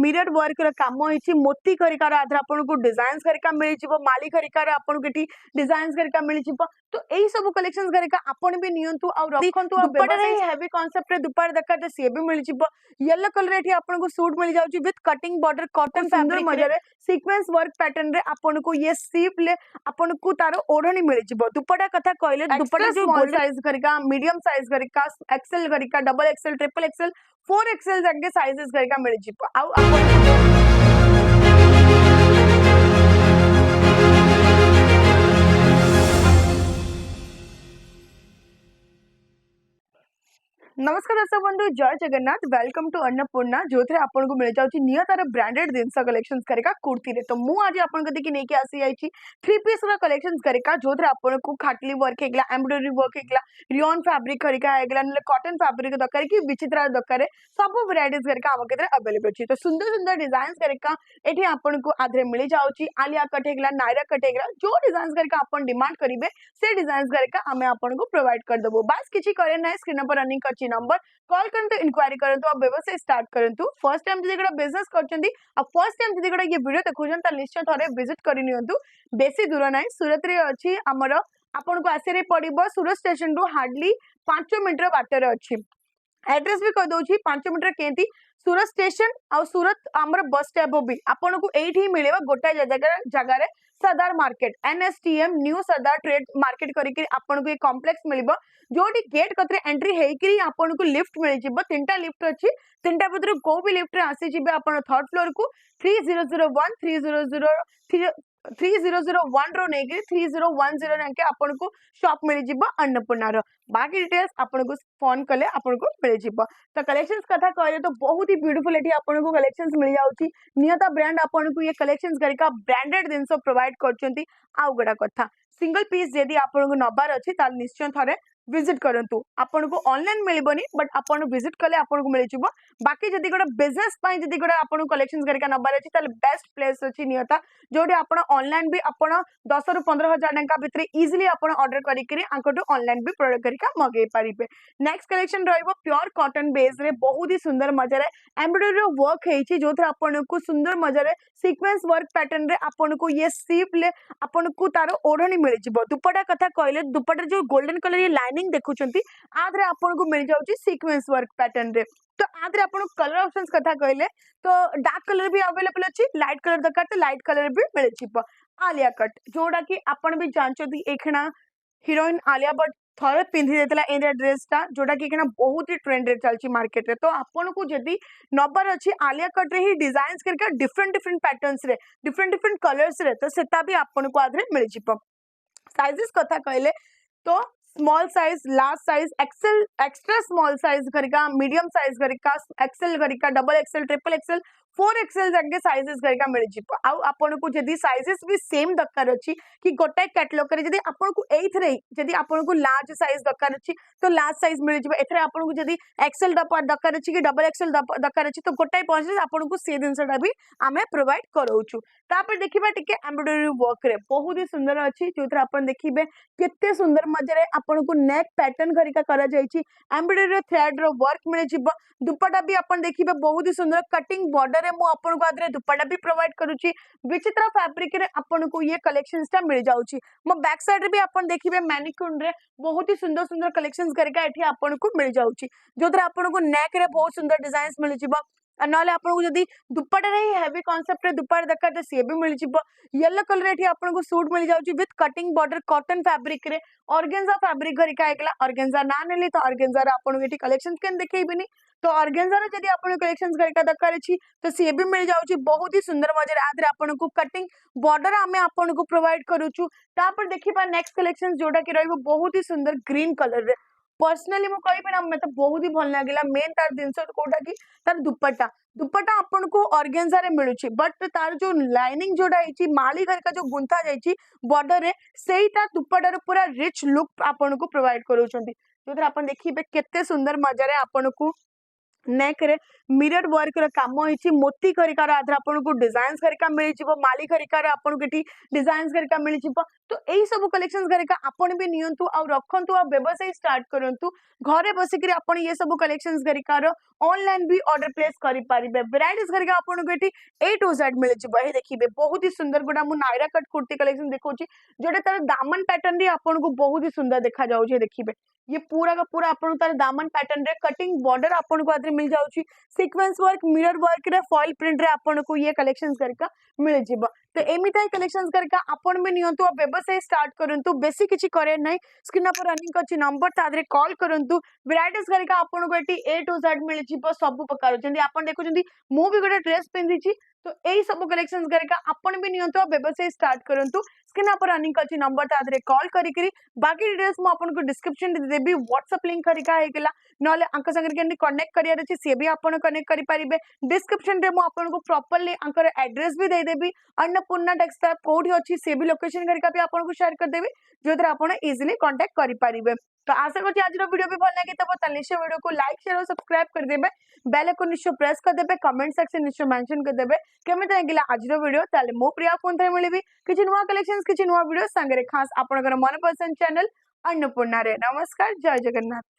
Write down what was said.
Mirror work रो काम होइछि मोती करिकार आधार आपन को डिजाइन्स करिका मिल जिवो माली करिकार आपन को एठी डिजाइन्स करिका मिल जिवो तो एही सब कलेक्शंस करिका आपन भी नियंतु आ रखंतु आ दुपट्टा रे हेवी कांसेप्ट रे दुपट्टा दरकार त से भी मिल जिवो येलो कलर एठी आपन को सूट मिल जाउछि with cutting border cotton fabric मजा रे सीक्वेंस वर्क पैटर्न रे आपन को ये सीप ले आपन को तारो ओढ़नी मिल जिवो दुपट्टा कथा कहले दुपट्टा जो स्मॉल साइज करिका मीडियम साइज करिका एक्सेल करिका double XL triple XL 4XL जाके साइजेस करिका मिल जिवो आ आपन नमस्कार दर्शक बंधु जय जगन्नाथ वेलकम टू अन्नपूर्णा जो थे आपन को मिल जाउची नियतार ब्रांडेड जिंस कलेक्शंस करिका कुर्ती रे तो मु आज आपन को देखि नेकी आसी आइची थ्री पीस रा कलेक्शंस करिका जो थे आपन को खाटली वर्क हेगला एम्ब्रॉयडरी वर्क हेगला रियन फैब्रिक करिका हेगला ने कॉटन फैब्रिक दरकार की विचित्र दरकार सब वैरायटीज करिका हम केते अवेलेबल अछि तो सुंदर सुंदर डिजाइन्स करिका एठी आपन को आधरे मिल जाउची आलिया कट हेगला नायरा कट हेगला जो डिजाइन्स करिका आपन डिमांड करिवे से डिजाइन्स करिका हमें आपन को प्रोवाइड कर देबो बस किछि करे नै स्क्रीन पर रनिंग करछि नंबर कॉल करंतु इंक्वायरी करंतु अब व्यवसाय स्टार्ट करंतु फर्स्ट टाइम जदी गडा बिजनेस करचंदी अब फर्स्ट टाइम जदी गडा ये वीडियो देखुछन त निश्चय थरे विजिट करि नियंतु बेसी दूर नै सूरत रे अछि हमर आपन को आसे रे पडिबो सूरत स्टेशन रु हार्डली 5 मिनिट रो बाटे रे अछि एड्रेस भी कह दउछि 5 मिनिट रे केंती सूरत स्टेशन आ सूरत हमर बस स्टॉप भी आपन को एठी मिलेबा गोटा जगह रे सरदार मार्केट NSTM न्यू सरदार ट्रेड मार्केट करिके आपन को एक कॉम्प्लेक्स मिलिबो जोटी गेट कतरे एंट्री हेकरी आपन को लिफ्ट मिल जिवो तीनटा लिफ्ट अछि तीनटा भीतर को भी लिफ्ट रे आसी जिबे आपन थर्ड फ्लोर को 3001 रो नेके 3010 नेके आपन को शॉप मिल जिवो अन्नपूर्णा रो बाकी डिटेल्स आपन को फोन कले आपन को मिल जिवो तो कलेक्शंस कथा कहले तो बहुत ही ब्यूटीफुल एठी आपन को कलेक्शंस मिल जाउची नियता ब्रांड आपन को ये कलेक्शंस करिका ब्रांडेड जिंस प्रोवाइड करचंती आ गडा कथा सिंगल पीस जदी आपन को नबार अछि ताल निश्चय थरे विजिट करंतु आपन को ऑनलाइन मिलबनी बट आपन विजिट कले आपन को मिल जिवो बाकी जदी गडा बिजनेस पई जदी गडा आपन कलेक्शंस करिका नबार अछि ताल बेस्ट प्लेस अछि नियता जोडी आपन ऑनलाइन भी आपन 10 रु 15 हजार टंका भितर इजीली आपन ऑर्डर करिकरी आंकटो ऑनलाइन भी प्रोडक्ट करिका मगे पारिबे नेक्स्ट कलेक्शन रहइबो प्योर कॉटन बेस रे बहुत ही सुंदर मजा रे एम्ब्रॉयडरी वर्क हेछि जोथरे आपन को सुंदर मजा रे सीक्वेंस वर्क पैटर्न रे आपन को ये सीप ले आपन को तारो ओढ़नी मिल जिवो दुपट्टा कथा कहले दुपट्टा जो गोल्डन कलर ये लाइनिंग देखुचंती आधरे आपन को मिल जाउची सीक्वेंस वर्क पैटर्न रे तो आधरे आपन कलर ऑप्शंस कथा कहले तो डार्क कलर भी अवेलेबल अछि लाइट कलर दरकार तो लाइट कलर भी मिल जिवो आलिया कट जोडा कि आपन भी जानचोती एखना हीरोइन आलिया भट्ट थरे पिंधि देतला एंडा ड्रेस ता जोडा कि एखना बहुत ही ट्रेंड रे चलची मार्केट रे तो आपन को जदी नंबर अछि आलिया कट रे ही डिजाइन्स करके डिफरेंट डिफरेंट पैटर्न्स रे डिफरेंट कलर्स रे तो सेता भी आपन को आधरे मिल जिवो साइजेस कथा कहले तो small size large size XL extra small size करिका मीडियम साइज करिका एक्सेल करिका double XL triple XL 4XL जाके साइजेस करिका मिल जिवो आ आपन को जदी साइजेस भी सेम दरकार अछि कि गोटाय कैटलॉग करे जदी आपन को एथरे जदी आपन को लार्ज साइज दरकार अछि तो लार्ज साइज मिल जिवो एथरे आपन को जदी एक्सेल दरकार अछि कि डबल एक्सेल दरकार अछि तो गोटाय पहुंचे आपन को से दिनसटा भी हमें प्रोवाइड करौछु तापर देखिबा टिके एम्ब्रॉयडरी वर्क रे बहुत ही सुंदर अछि जोथरे आपन देखिबे केते सुंदर मजरे आपन को नेक पैटर्न करिका करा जायछि एम्ब्रॉयडरी थ्रेड रो वर्क मिल जिवो दुपट्टा भी आपन देखिबे बहुत ही सुंदर कटिंग बॉर्डर रे मु आपन को आदरे दुपट्टा भी प्रोवाइड करूची विचित्र फैब्रिक रे आपन को ये कलेक्शंस ता मिल जाउची मो बैक साइड रे भी आपन देखिबे मैनिक्यून रे बहुत ही सुंदर सुंदर कलेक्शंस करिका एठी आपन को मिल जाउची जोदरा आपन को नेक रे बहुत सुंदर डिजाइन्स मिल जिवो नले आपन को जदी दुपट्टा रे हेवी कांसेप्ट रे दुपट्टा दरकार त से भी मिल जिवो येलो कलर एठी आपन को सूट मिल जाउची with cutting border cotton fabric रे ऑर्गेन्जा फैब्रिक घरिका एकला ऑर्गेन्जा ना नेली तो ऑर्गेन्जा रे आपन को एठी कलेक्शंस केन देखैबिनी तो ऑर्गेन्जा रे जदी आपन कलेक्शंस घरिका दरकार अछि तो से भी मिल जाउची बहुत ही सुंदर मजे आदरे आपन को कटिंग बॉर्डर हमें आपन को प्रोवाइड करूछु तापर देखिबा नेक्स्ट कलेक्शंस जोडा कि रहइबो बहुत ही सुंदर ग्रीन कलर रे पर्सनली मु कहि ना मते बहुत ही भल लागिला मेन तार दिनस कोटा कि तार दुपट्टा दुपट्टा आपन को ऑर्गेन्जा रे मिलुची बट तार जो लाइनिंग जोडा आइची माली घर का जो गुंथा जाइची बॉर्डर रे सेईटा दुपट्टा रे पूरा रिच लुक आपन को प्रोवाइड करूचंती जोदर आपन देखिबे केते सुंदर मजा रे आपन को नेक रे मिरर वर्क रो काम होइछि मोती खरिकार आधार आपन को डिजाइन्स करिका मिल जिवो माली खरिकार आपन केटी डिजाइन्स करिका मिल जिवो तो एई सब कलेक्शंस करिका आपन भी नियंतु आ रखंतु आ व्यवसाय स्टार्ट करंतु घरे बसी करी आपन ये सब कलेक्शंस करिकार ऑनलाइन भी ऑर्डर प्लेस करि परिबे वैराइटीज करिका आपन केटी ए टू जेड मिल जिवो हे देखिबे बहुत ही सुंदर गुडा मु नायरा कट कुर्ती कलेक्शन देखौछि जोटा तार दामन पैटर्न रे आपन को बहुत ही सुंदर देखा जाउ छे देखिबे ये पूरा का पूरा आपन तार दामन पैटर्न रे कटिंग बॉर्डर आपन को आदि मिल जाउछि सीक्वेंस वर्क मिरर वर्क रे फॉइल प्रिंट रे आपन को ये कलेक्शंस करका मिल जिवो तो एमिता कलेक्शंस करका आपन भी नियंतु आ व्यवसाय स्टार्ट करंतु बेसी किछि करे नै स्क्रीन पर रनिंग अछि नंबर तादरे कॉल करंतु वैराइटीज करका आपन को एटी ए टू जेड मिल जिवो सब प्रकार जंदी आपन देखु जंदी मु भी गोटे ड्रेस पिंदी छी तो एई सब कलेक्शंस करका आपन भी नियंतु आ व्यवसाय स्टार्ट करंतु स्क्रीन पर रनिंग अछि नंबर तादरे कॉल करी करी बाकी डिटेल्स मु आपन को डिस्क्रिप्शन दे देबी व्हाट्सएप लिंक करिका हे गेला नले अंक संगे केंदी कनेक्ट करियार अछि से भी आपन कनेक्ट करि परिबे डिस्क्रिप्शन रे मु आपन को प्रॉपर्ली अंकर एड्रेस भी दे देबी अन्नपूर्णा टेक्सटाइल कोठी अछि से भी लोकेशन करिका भी आपन को शेयर कर देबी जोदर आपन इजीली कांटेक्ट करि परिबे तो आशा करछि आज रो वीडियो भी भल लागे तब तले से वीडियो को लाइक शेयर और सब्सक्राइब कर देबे बेल आइकन निश्चय प्रेस कर देबे कमेंट सेक्शन निश्चय मेंशन कर देबे केमे लागिला आज रो वीडियो ताले मो प्रिया फोन थे मिलबी किछि नुवा कलेक्शंस किछि नुवा वीडियो संगे रे खास आपनकर मनपसंद चैनल अन्नपूर्णा रे नमस्कार जय जगन्नाथ।